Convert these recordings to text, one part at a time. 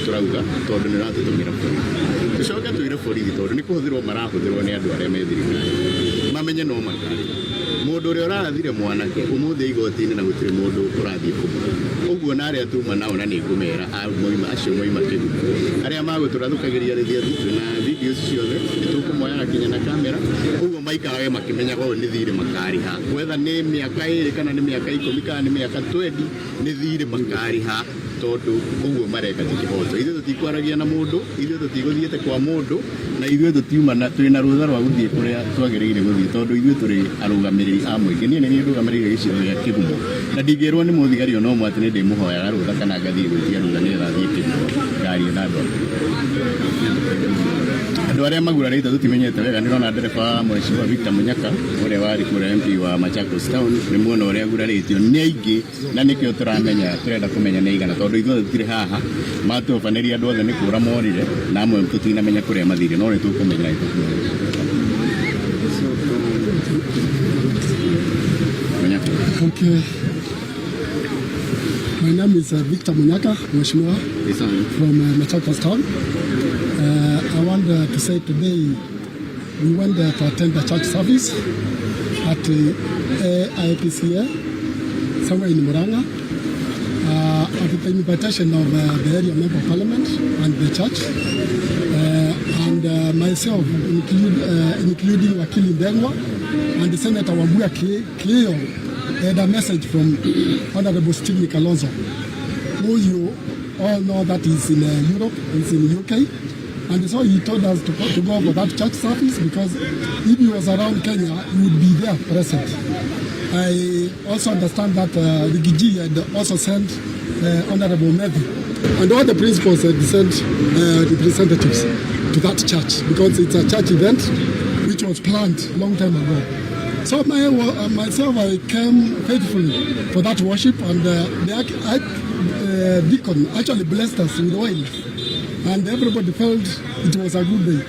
turauga tondu ni ratutumira borithi tucoke twire borithi tondu ni kuhuthirwo marahuthirwo ni andu aria me thirikari mamenye no makari mundu uria urathire mwanake umuthi igoti-ini na gutire mundu urathie kumwe uguo na aria tuma nao na ni ngumera moima acio moima kigu aria maguturathukagiriria rithiathu na video ciothe nitukumoya kinya na kamera uguo maikarage makimenyaga uyu ni thiri makariha whether ni miaka 2 kana ni miaka 10 kana ni miaka 20 ni thiri makariha tondu uguo mareka tikihoto ithuĩ tutikwaragia na mundu ithuĩ tutiguthiĩte kwa mundu na ithuĩ tutiuma na twina rutha rwa guthii kuria twagĩrĩire guthii tondu ithuĩ turi arũgamĩrĩri a mũingĩ niĩ nĩ ndũgamĩrĩire gĩcigo gĩa Kĩgumo na ndingĩrwo nĩ mũthigari ono ũmwe atĩ nĩ ndĩmũhoyaga rutha kana ngathii gwĩtia rutha nĩgetha thiĩ Kĩgumo ngari na andũ arĩa magurarĩte tutimenyete wega nĩrona ndereba Mheshimiwa Victor Munyaka ũrĩa warĩ kũrĩa MP wa Machakos Town nĩ muona ũrĩa agurarĩtio nĩ aingĩ na nĩkĩo turenda kũmenya nĩ igana tondu ithuĩ tũtirĩ haha matuobanĩria andũ othe nĩ kũra morire na amwe tũtinamenya kũrĩa mathire no nĩ tũkũmenya Okay. My name is Victor Munyaka, Mheshimiwa, from Machakos Town. I want to say today we went to attend the church service at IPCA, somewhere in Muranga, at the invitation of the area member of parliament and the church, and myself, including Wakili Ndengwa and Senator Wambua Kio, had a message from Honorable Stephen Kalonzo, who you all know that is in Europe, is in UK. And so he told us to go for that church service because if he was around Kenya, he would be there present. I also understand that the Giji had also sent Honorable Mevi and all the principals had sent representatives to that church because it's a church event which was planned a long time ago. So myself, I came faithfully for that worship, and the deacon actually blessed us with oil. And everybody felt it was a good day.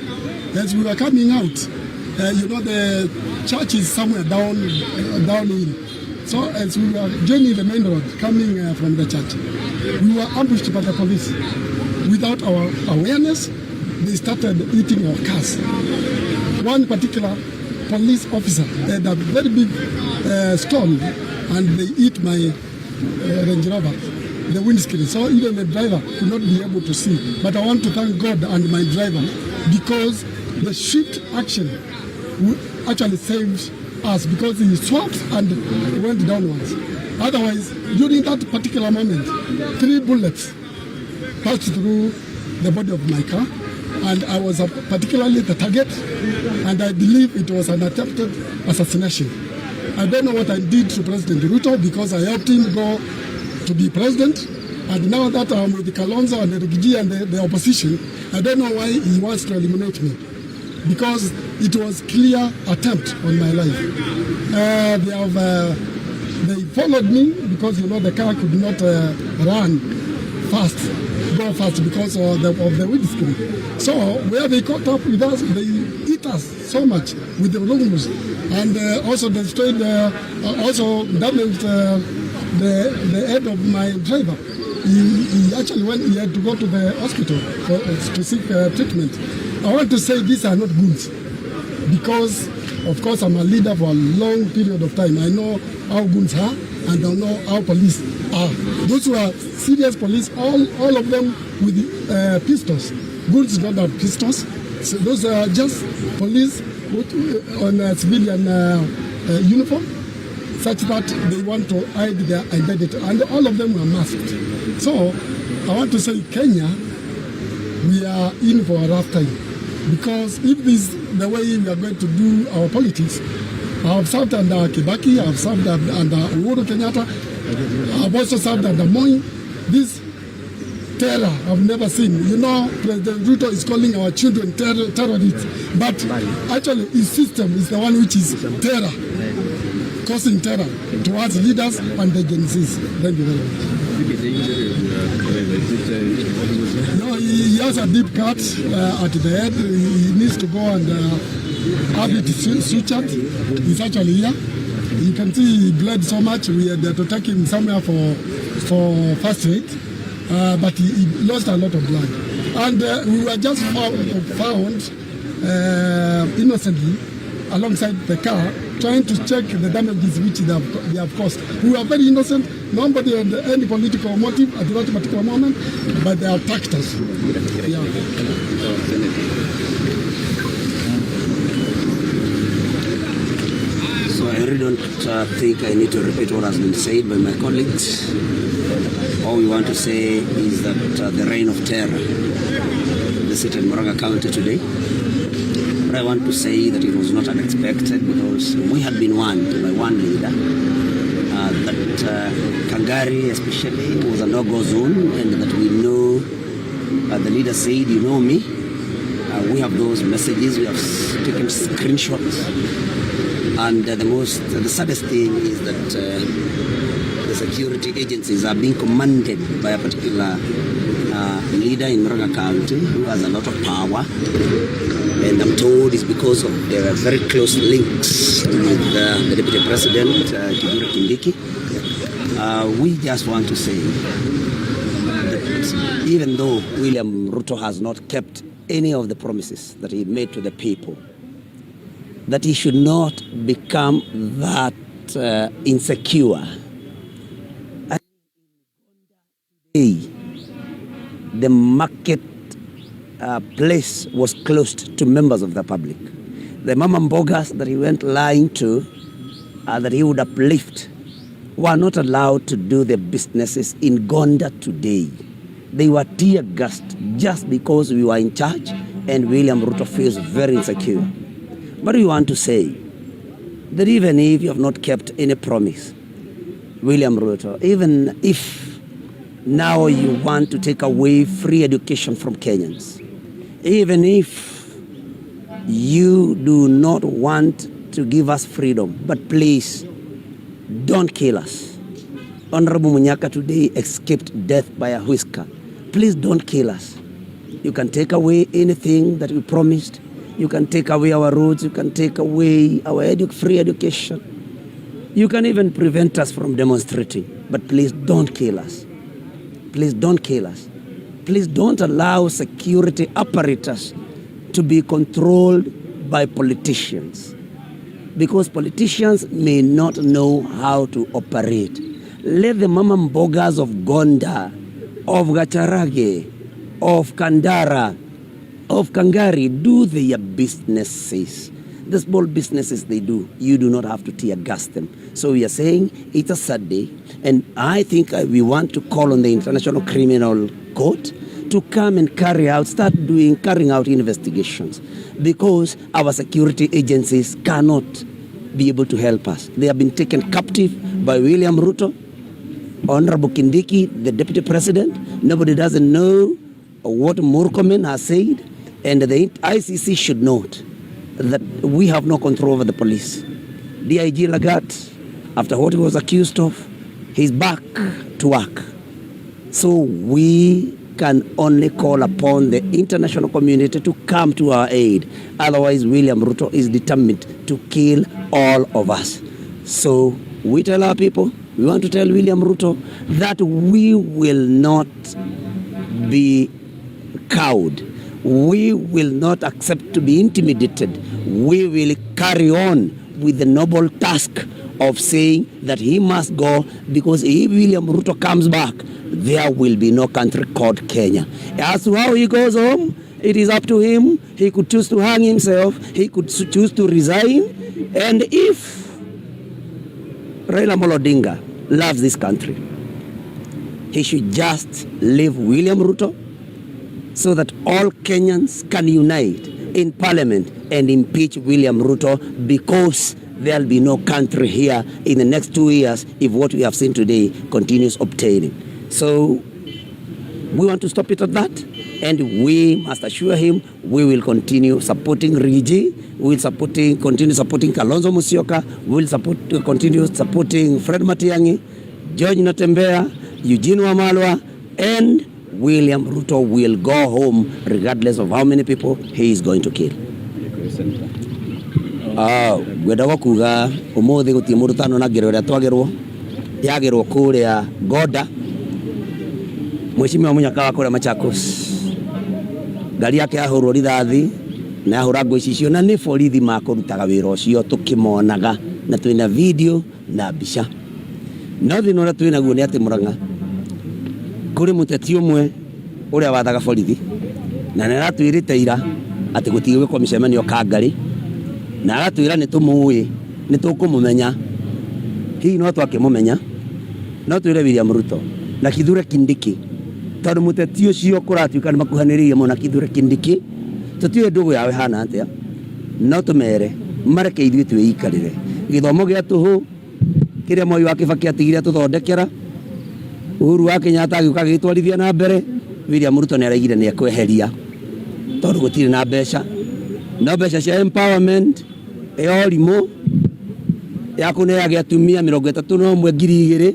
As we were coming out, the church is somewhere downhill. So as we were joining the main road, coming from the church, we were ambushed by the police. Without our awareness, they started eating our cars. One particular police officer had a very big stone, and they eat my Range Rover, the windscreen, so even the driver could not be able to see. But I want to thank God and my driver because the swift action actually saved us because he swerved and went downwards. Otherwise, during that particular moment, 3 bullets passed through the body of my car, and I was particularly the target, and I believe it was an attempted assassination. I don't know what I did to President Ruto because I helped him go to be president, and now that I'm with the Kalonzo and the Rigiji and the opposition, I don't know why he wants to eliminate me, because it was clear attempt on my life. They followed me because the car could not go fast because of the windscreen. So where they caught up with us, they hit us so much with the rumors, and also destroyed, also damaged the head of my driver. He actually he had to go to the hospital to seek treatment. I want to say these are not goons because, of course, I'm a leader for a long period of time. I know how goons are and I know how police are. Those who are serious police, all of them with pistols. Goons don't have pistols. So those are just police on a civilian uniform, such that they want to hide their identity, and all of them were masked. So I want to say, Kenya, we are in for a rough time, because if this is the way we are going to do our politics, I have served under Kibaki, I have served under Uhuru Kenyatta, I have also served under Moi. This terror I've never seen. President Ruto is calling our children terrorists, but actually his system is the one which is terror, causing terror towards leaders and the agencies. Thank you very much. No, he has a deep cut at the head. He needs to go and have it sutured. He's actually here. You can see he bled so much. We had to take him somewhere for first aid. but he lost a lot of blood. And we were just found innocently alongside the car, trying to check the damages which they have caused. We were very innocent. Nobody had any political motive at that particular moment, but they attacked us. Yeah. So I really don't think I need to repeat what has been said by my colleagues. All we want to say is that the reign of terror visited Muranga County today. But I want to say that it was not unexpected, because we had been warned by one leader that Kangari especially was a no-go zone, and that we know, the leader said, you know me, we have those messages, we have taken screenshots, and the saddest thing is that the security agencies are being commanded by a particular leader in Muranga County who has a lot of power, and I'm told it's because of their very close links with the Deputy President, Kithure Kindiki. We just want to say that even though William Ruto has not kept any of the promises that he made to the people, that he should not become that insecure. The market place was closed to members of the public. The mama mbogas that he went lying to, that he would uplift, were not allowed to do their businesses in Gonda today. They were tear gassed just because we were in charge, and William Ruto feels very insecure. But we want to say that even if you have not kept any promise, William Ruto, even if now you want to take away free education from Kenyans, even if you do not want to give us freedom, but please don't kill us. Honorable Munyaka today escaped death by a whisker. Please don't kill us. You can take away anything that we promised. You can take away our roads. You can take away our free education. You can even prevent us from demonstrating. But please don't kill us. Please don't kill us. Please don't allow security apparatus to be controlled by politicians, because politicians may not know how to operate. Let the mama mbogas of Gonda, of Gachagua'S, of Kandara, of Kangari do their businesses. The small businesses they do, you do not have to tear gas them. So we are saying it's a sad day, and I think we want to call on the International Criminal Court to come and carrying out investigations, because our security agencies cannot be able to help us. They have been taken captive by William Ruto, Honorable Kindiki, the Deputy President. Nobody doesn't know what Murkomen has said, and the ICC should note that we have no control over the police. DIG Lagat, after what he was accused of, he's back to work. So we can only call upon the international community to come to our aid. Otherwise, William Ruto is determined to kill all of us. So we tell our people, we want to tell William Ruto that we will not be cowed. We will not accept to be intimidated. We will carry on with the noble task of saying that he must go, because if William Ruto comes back, there will be no country called Kenya. As to how he goes home, it is up to him. He could choose to hang himself. He could choose to resign. And if Raila Amolo Odinga loves this country, he should just leave William Ruto so that all Kenyans can unite in parliament and impeach William Ruto, because there'll be no country here in the next 2 years if what we have seen today continues obtaining. So we want to stop it at that, and we must assure him we will continue supporting Rigi, we will continue supporting Kalonzo Musyoka, we will continue supporting Fred Matiang'i, George Natembeya, Eugene Wamalwa, and William Ruto will go home regardless of how many people he is going to kill. Gwenda kuga umuthi gutie murutano na ngero ria twagerwo yagerwo kuria Goda Mheshimiwa Munyaka wa kũrĩa Machakos, ngari yake yahũrwo rithathi na yahũra ngũ icio na nĩ borithi makũrutaga wĩra ũcio tũkĩmonaga na twĩna video na mbica. No thĩna ũrĩa twĩnaguo nĩ atĩ Muranga kũrĩ mũteti ũmwe ũrĩa wathaga borithi na nĩ aratwĩrĩte ira atĩ gũtigĩgwĩkwo mĩcemanio Kangari na agatwĩra nĩ tũmũĩ nĩ tũkũmũmenya. Hihi no twakĩmũmenya no twĩre William Ruto na Kithure Kindiki tondũ mũteti ũcio kũratuĩka nĩ makuhanĩrĩirie mũno na Kithure Kindiki, tũtiũĩ ndũgũ yao ĩhana atĩa, no tũmere mareke ithuĩ twĩikarĩre. Gĩthomo gĩa tũhũ kĩrĩa Mwai wa Kĩbakĩ atigire tũthondekera, Uhuru wa Kenyatta agĩũka agĩtwarithia na mbere, William Ruto nĩ araigire nĩ ekweheria tondũ gũtirĩ na mbeca. No mbeca cia empowerment ĩyo rimũ ya kũneaga atumia 31,200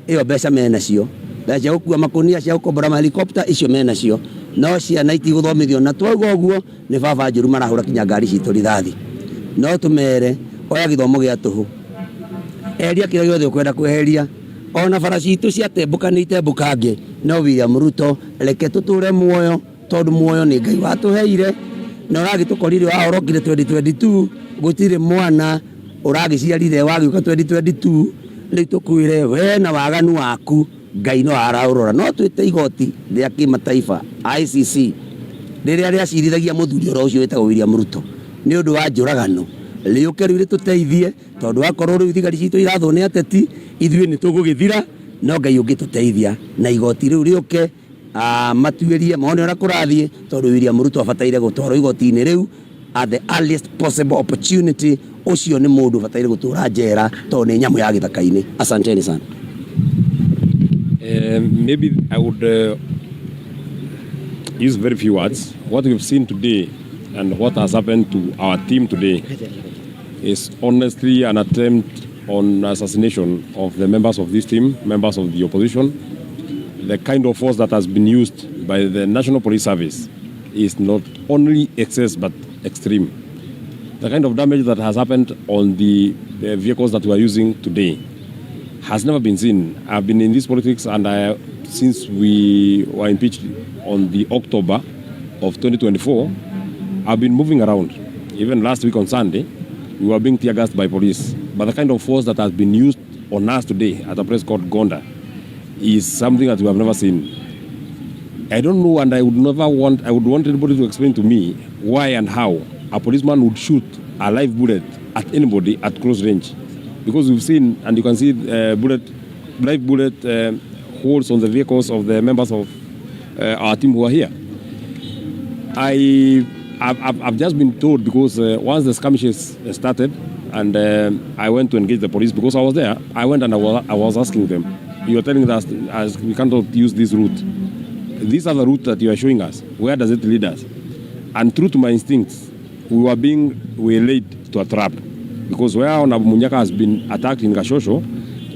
ĩyo mbeca menacio. Mbeca cia gũkua makũnia cia gũkombora mahelikopta icio menacio, no ciana itigũthomithio. Na twauga ũguo nĩ baba njũru marahũra kinya ngari citũ rithathi. No tũmere oya gĩthomo gĩa tũhũ, eria kĩrĩa gĩothe ũkwenda kweheria, ona bara citũ ciatembũka nĩ itembũkange. No William Ruto reke tũtũre muoyo tondũ muoyo nĩ Ngai watũheire, na ũragĩtũkorire wahorokire 2022 gũtirĩ mwana ũragĩciarire wagĩũka 2022. Rĩu tũkwĩre we na waganu waku Ngai no araũrora. No twĩte igoti rĩa kĩmataifa ICC rĩrĩa rĩacirithagia mũthuri ũcio wĩtagwo William Ruto nĩ ũndũ wa njũragano, rĩũke rĩu rĩtũteithie tondũ akorwo rĩu thigari citũ irathwo nĩ ateti, ithuĩ nĩ tũgũgĩthira. No Ngai ũngĩtũteithia na igoti rĩu rĩũke matuĩrie mone ũrĩa kũrathiĩ, tondũ William Ruto abataire gũtwarwo igoti-inĩ rĩu at the earliest possible opportunity. Ũcio nĩ mũndũ abataire gũtũra njera tondũ nĩ nyamũ ya gĩthaka-inĩ. Asanteni sana. Maybe I would use very few words. What we've seen today and what has happened to our team today is honestly an attempt on assassination of the members of this team, members of the opposition. The kind of force that has been used by the National Police Service is not only excess but extreme. The kind of damage that has happened on the vehicles that we are using today has never been seen. I've been in this politics and since we were impeached on the October of 2024, I've been moving around. Even last week on Sunday, we were being tear gassed by police. But the kind of force that has been used on us today at a place called Gonda is something that we have never seen. I don't know, and I would want anybody to explain to me why and how a policeman would shoot a live bullet at anybody at close range. Because we've seen, and you can see live bullet holes on the vehicles of the members of our team who are here. I've just been told, because once the skirmishes started and I went to engage the police, because I was there, I went and I was asking them, you are telling us as we cannot use this route. These are the route that you are showing us. Where does it lead us? And true to my instincts, we were being laid to a trap. Because where Honorable Munyaka has been attacked in Gashosho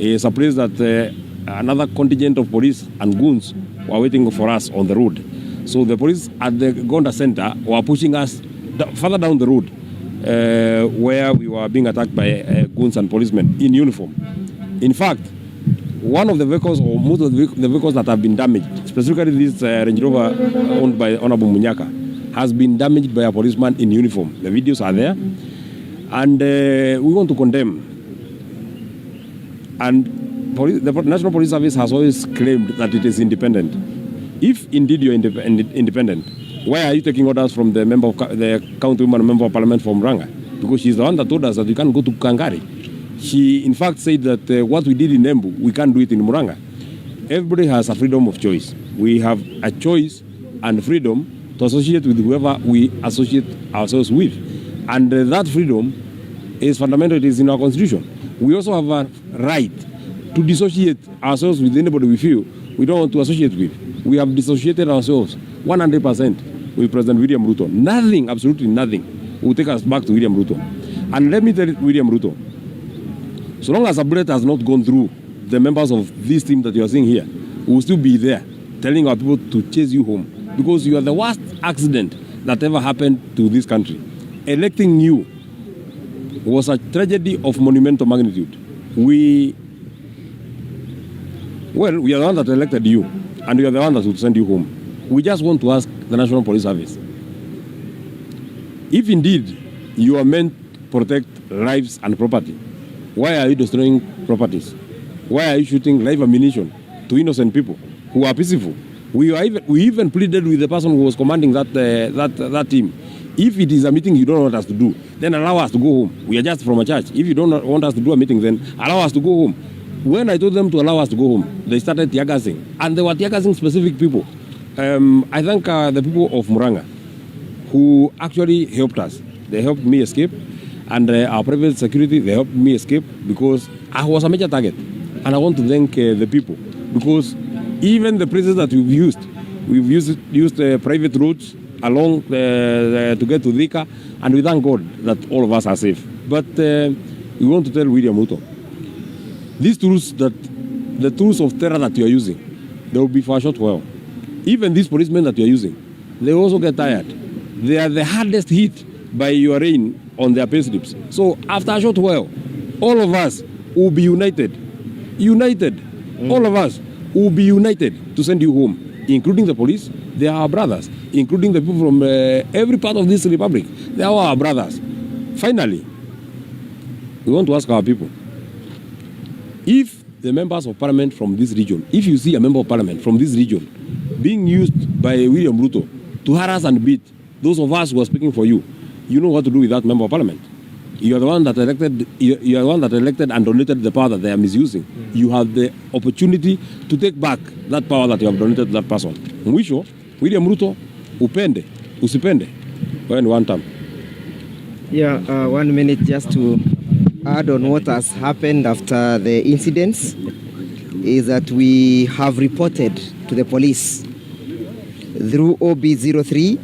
is a place that another contingent of police and goons were waiting for us on the road. So the police at the Gonda Center were pushing us further down the road where we were being attacked by goons and policemen in uniform. In fact, one of the vehicles, or most of the vehicles that have been damaged, specifically this Range Rover owned by Honorable Munyaka, has been damaged by a policeman in uniform. The videos are there. And we want to condemn. And the National Police Service has always claimed that it is independent. If indeed you're independent, why are you taking orders from the member of the countywoman, member of parliament from Muranga? Because she's the one that told us that we can't go to Kangari. She, in fact, said that what we did in Embu, we can't do it in Muranga. Everybody has a freedom of choice. We have a choice and freedom to associate with whoever we associate ourselves with. And that freedom is fundamental, it is in our constitution. We also have a right to dissociate ourselves with anybody we feel we don't want to associate with. We have dissociated ourselves 100% with President William Ruto. Nothing, absolutely nothing, will take us back to William Ruto. And let me tell William Ruto, so long as a bullet has not gone through the members of this team that you are seeing here, we will still be there telling our people to chase you home. Because you are the worst accident that ever happened to this country. Electing you was a tragedy of monumental magnitude. We are the one that elected you. and we are the one that will send you home. We just want to ask the National Police Service, if indeed you are meant to protect lives and property, why are you destroying properties? Why are you shooting live ammunition to innocent people who are peaceful? We even pleaded with the person who was commanding that team. If it is a meeting you don't want us to do, then allow us to go home. We are just from a church. If you don't want us to do a meeting, then allow us to go home. When I told them to allow us to go home, they started tear gassing, and they were tear gassing specific people. I thank the people of Muranga who actually helped us. They helped me escape, and our private security, they helped me escape because I was a major target. And I want to thank the people, because even the places that we've used private roads along to get to Thika, and we thank God that all of us are safe. But we want to tell William Ruto, these tools, the tools of terror that you are using, they will be for a short while. Even these policemen that you are using, they also get tired. They are the hardest hit by your reign on their payslips. So after a short while, all of us will be united. All of us will be united to send you home, including the police. They are our brothers, including the people from every part of this republic. They are our brothers. Finally, we want to ask our people, if the members of parliament from this region, if you see a member of parliament from this region being used by William Ruto to harass and beat those of us who are speaking for you, you know what to do with that member of parliament. You are the one that elected. You are the one that elected and donated the power that they are misusing. You have the opportunity to take back that power that you have donated to that person. Mwisho, William Ruto, upende, usipende, when one time. Yeah, 1 minute just to add on what has happened after the incidents is that we have reported to the police through OB03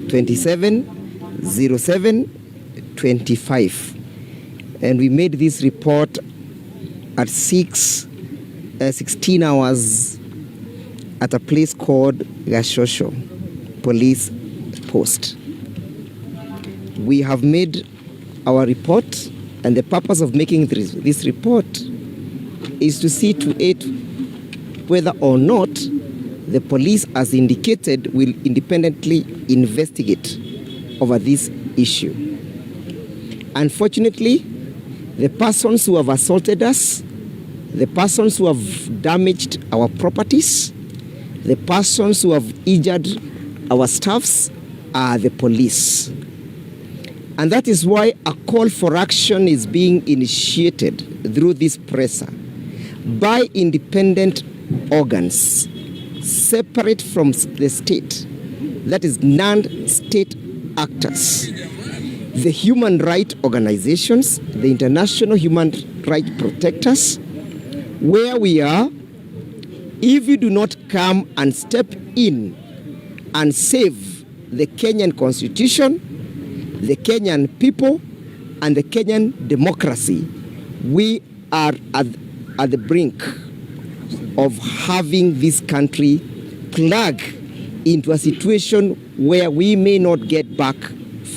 27 07 25, and we made this report at 16 hours at a place called Gachagua'S police post. We have made our report, and the purpose of making this report is to see to it whether or not the police, as indicated, will independently investigate over this issue. Unfortunately, the persons who have assaulted us, the persons who have damaged our properties, the persons who have injured our staffs are the police. And that is why a call for action is being initiated through this presser by independent organs separate from the state, that is non-state actors. The human rights organizations, the international human rights protectors, where we are, if you do not come and step in and save the Kenyan constitution, the Kenyan people, and the Kenyan democracy, we are at the brink of having this country plug into a situation where we may not get back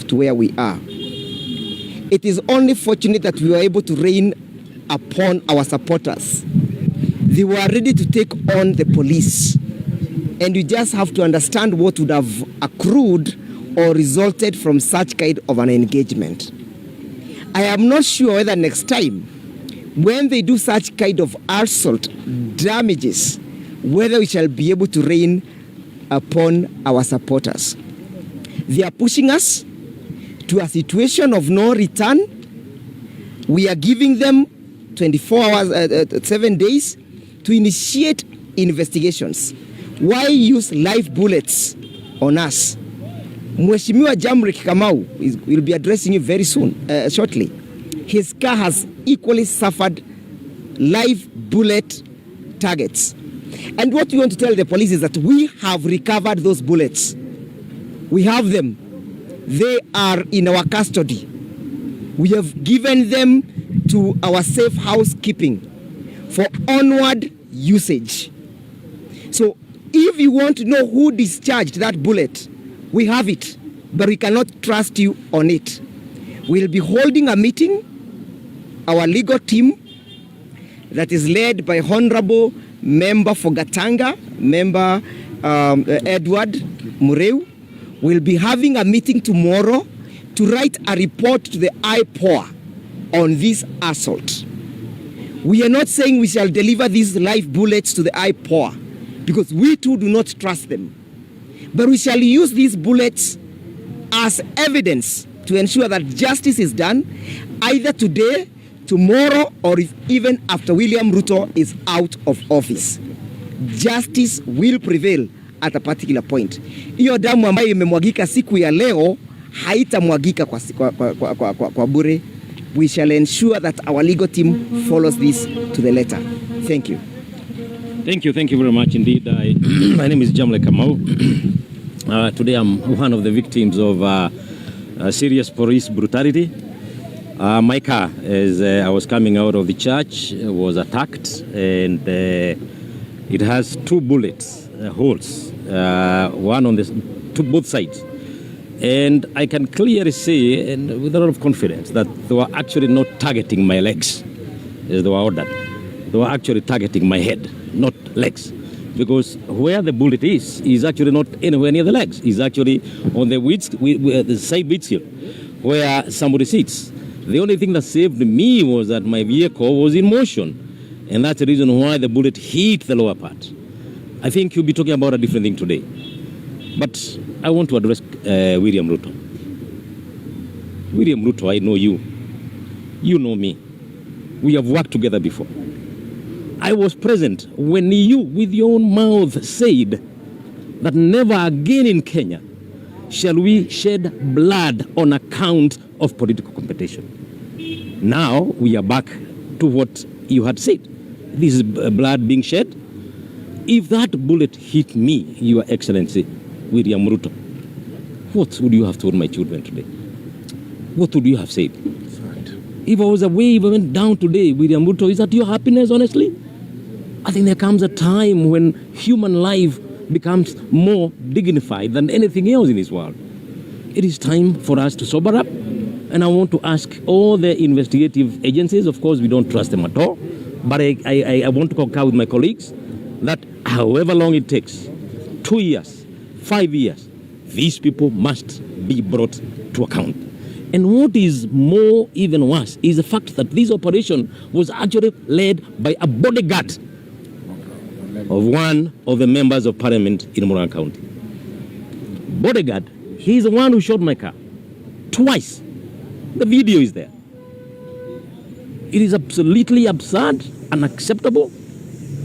to where we are. It is only fortunate that we were able to rain upon our supporters. They were ready to take on the police, and you just have to understand what would have accrued or resulted from such kind of an engagement. I am not sure whether next time, when they do such kind of assault damages, whether we shall be able to rain upon our supporters. They are pushing us to a situation of no return. We are giving them 24 hours, 7 days to initiate investigations. Why use live bullets on us? Mheshimiwa Jamrik Kamau will be addressing you very soon, shortly. His car has equally suffered live bullet targets. And what we want to tell the police is that we have recovered those bullets. We have them. They are in our custody. We have given them to our safe housekeeping for onward usage. So if you want to know who discharged that bullet, we have it, but we cannot trust you on it. We'll be holding a meeting, our legal team that is led by Honorable member for Gatanga, member Edward Mureu, will be having a meeting tomorrow to write a report to the IPOA on this assault. We are not saying we shall deliver these live bullets to the IPOA because we too do not trust them. But we shall use these bullets as evidence to ensure that justice is done either today, tomorrow, or even after William Ruto is out of office. Justice will prevail at a particular point. Hiyo damu ambayo imemwagika siku ya leo haitamwagika kwa bure. We shall ensure that our legal team follows this to the letter. Thank you. Thank you very much indeed. My name is Jamle Kamau. Today I'm one of the victims of serious police brutality. My car, as I was coming out of the church, was attacked, and it has 2 bullets holes, one on both sides. And I can clearly say, and with a lot of confidence, that they were actually not targeting my legs, as they were ordered. They were actually targeting my head, not legs. Because where the bullet is actually not anywhere near the legs. It's actually on the side windshield, where somebody sits. The only thing that saved me was that my vehicle was in motion. And that's the reason why the bullet hit the lower part. I think you'll be talking about a different thing today. But I want to address William Ruto. William Ruto, I know you. You know me. We have worked together before. I was present when you, with your own mouth, said that never again in Kenya shall we shed blood on account of political competition. Now we are back to what you had said. This is blood being shed. If that bullet hit me, Your Excellency, William Ruto, what would you have told my children today? What would you have said? If I was away, if I went down today, William Ruto, is that your happiness, honestly? I think there comes a time when human life becomes more dignified than anything else in this world. It is time for us to sober up. And I want to ask all the investigative agencies, of course we don't trust them at all, but I want to concur with my colleagues that however long it takes, 2 years, 5 years, these people must be brought to account. And what is more, even worse, is the fact that this operation was actually led by a bodyguard of one of the members of parliament in Muranga County. Bodyguard, he's the one who shot my car twice. The video is there. It is absolutely absurd, unacceptable.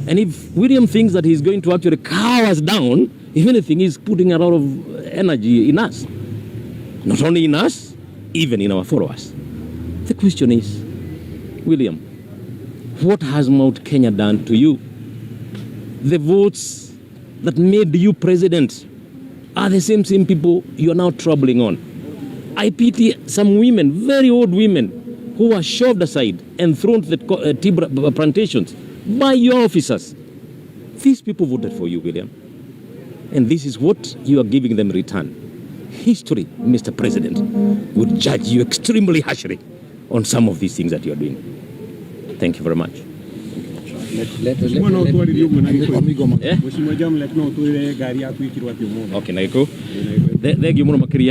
And if William thinks that he's going to actually cow us down, if anything, he's putting a lot of energy in us. Not only in us, even in our followers. The question is, William, what has Mount Kenya done to you? The votes that made you president are the same people you are now troubling on. I pity some women, very old women, who were shoved aside and thrown to the tea plantations by your officers. These people voted for you, William. And this is what you are giving them in return. History, Mr. President, would judge you extremely harshly on some of these things that you are doing. Thank you very much. Okay, Naiko. Thank you, Muno Makiria.